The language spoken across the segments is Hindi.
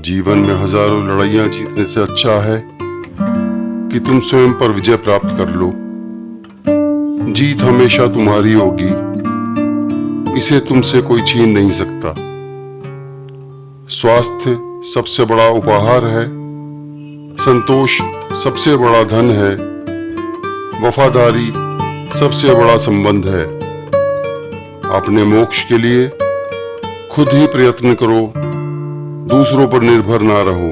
जीवन में हजारों लड़ाइयां जीतने से अच्छा है कि तुम स्वयं पर विजय प्राप्त कर लो। जीत हमेशा तुम्हारी होगी, इसे तुमसे कोई छीन नहीं सकता। स्वास्थ्य सबसे बड़ा उपहार है, संतोष सबसे बड़ा धन है, वफादारी सबसे बड़ा संबंध है। अपने मोक्ष के लिए खुद ही प्रयत्न करो, दूसरों पर निर्भर ना रहो।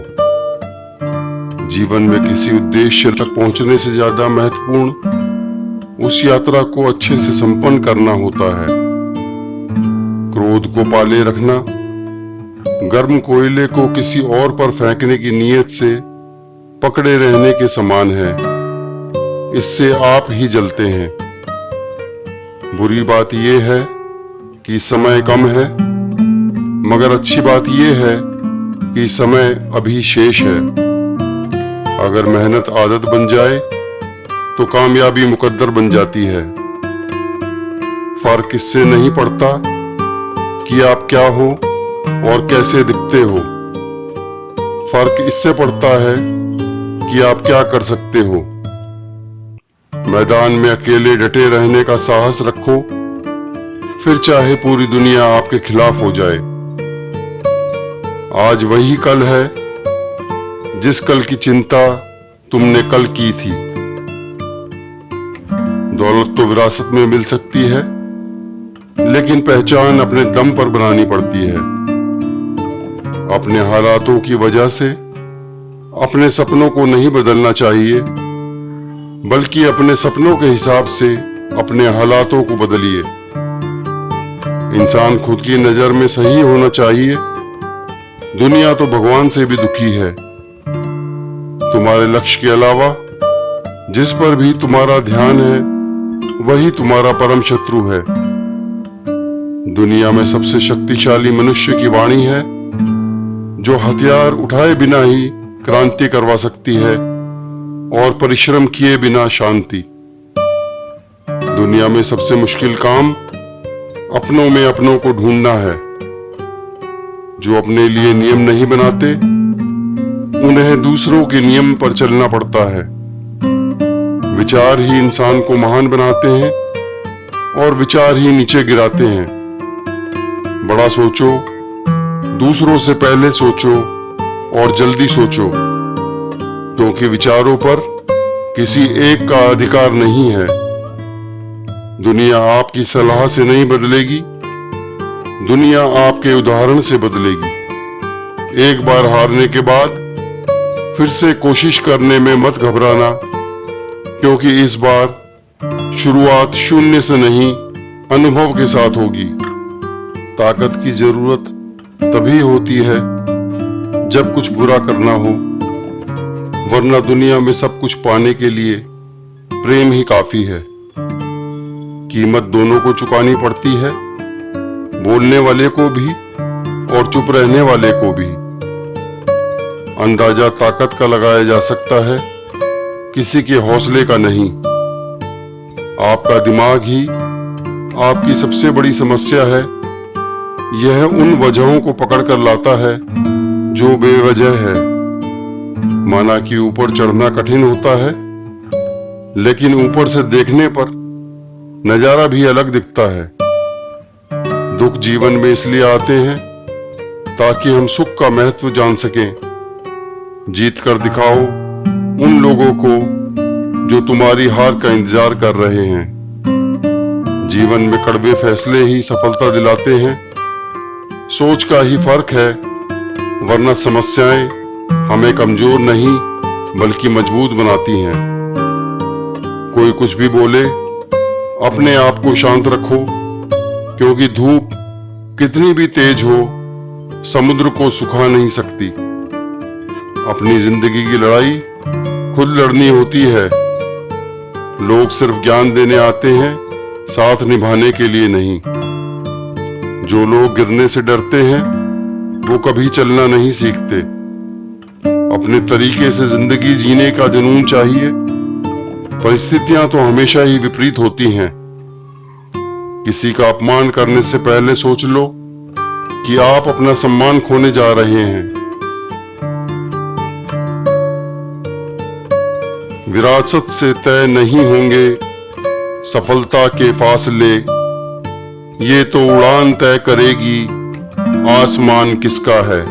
जीवन में किसी उद्देश्य तक पहुंचने से ज्यादा महत्वपूर्ण उस यात्रा को अच्छे से संपन्न करना होता है। क्रोध को पाले रखना गर्म कोयले को किसी और पर फेंकने की नीयत से पकड़े रहने के समान है। इससे आप ही जलते हैं। बुरी बात यह है कि समय कम है, मगर अच्छी बात यह है कि समय अभी शेष है। अगर मेहनत आदत बन जाए तो कामयाबी मुकद्दर बन जाती है। फर्क इससे नहीं पड़ता कि आप क्या हो और कैसे दिखते हो, फर्क इससे पड़ता है कि आप क्या कर सकते हो। मैदान में अकेले डटे रहने का साहस रखो, फिर चाहे पूरी दुनिया आपके खिलाफ हो जाए। आज वही कल है जिस कल की चिंता तुमने कल की थी। दौलत तो विरासत में मिल सकती है, लेकिन पहचान अपने दम पर बनानी पड़ती है। अपने हालातों की वजह से अपने सपनों को नहीं बदलना चाहिए, बल्कि अपने सपनों के हिसाब से अपने हालातों को बदलिए। इंसान खुद की नजर में सही होना चाहिए। दुनिया तो भगवान से भी दुखी है। तुम्हारे लक्ष्य के अलावा जिस पर भी तुम्हारा ध्यान है, वही तुम्हारा परम शत्रु है। दुनिया में सबसे शक्तिशाली मनुष्य की वाणी है, जो हथियार उठाए बिना ही क्रांति करवा सकती है और परिश्रम किए बिना शांति। दुनिया में सबसे मुश्किल काम अपनों में अपनों को ढूंढना है। जो अपने लिए नियम नहीं बनाते, उन्हें दूसरों के नियम पर चलना पड़ता है। विचार ही इंसान को महान बनाते हैं और विचार ही नीचे गिराते हैं। बड़ा सोचो, दूसरों से पहले सोचो और जल्दी सोचो, क्योंकि विचारों पर किसी एक का अधिकार नहीं है। दुनिया आपकी सलाह से नहीं बदलेगी, दुनिया आपके उदाहरण से बदलेगी। एक बार हारने के बाद फिर से कोशिश करने में मत घबराना, क्योंकि इस बार शुरुआत शून्य से नहीं, अनुभव के साथ होगी। ताकत की जरूरत तभी होती है जब कुछ बुरा करना हो, वरना दुनिया में सब कुछ पाने के लिए प्रेम ही काफी है। कीमत दोनों को चुकानी पड़ती है, बोलने वाले को भी और चुप रहने वाले को भी। अंदाजा ताकत का लगाया जा सकता है, किसी के हौसले का नहीं। आपका दिमाग ही आपकी सबसे बड़ी समस्या है। यह उन वजहों को पकड़ कर लाता है जो बेवजह है। माना कि ऊपर चढ़ना कठिन होता है, लेकिन ऊपर से देखने पर नजारा भी अलग दिखता है। दुख जीवन में इसलिए आते हैं ताकि हम सुख का महत्व जान सकें। जीत कर दिखाओ उन लोगों को जो तुम्हारी हार का इंतजार कर रहे हैं। जीवन में कड़वे फैसले ही सफलता दिलाते हैं। सोच का ही फर्क है, वरना समस्याएं हमें कमजोर नहीं बल्कि मजबूत बनाती हैं। कोई कुछ भी बोले, अपने आप को शांत रखो, क्योंकि धूप कितनी भी तेज हो, समुद्र को सुखा नहीं सकती। अपनी जिंदगी की लड़ाई खुद लड़नी होती है। लोग सिर्फ ज्ञान देने आते हैं, साथ निभाने के लिए नहीं। जो लोग गिरने से डरते हैं, वो कभी चलना नहीं सीखते। अपने तरीके से जिंदगी जीने का जुनून चाहिए। परिस्थितियां तो हमेशा ही विपरीत होती हैं। किसी का अपमान करने से पहले सोच लो कि आप अपना सम्मान खोने जा रहे हैं। विरासत से तय नहीं होंगे सफलता के फासले, ये तो उड़ान तय करेगी आसमान किसका है।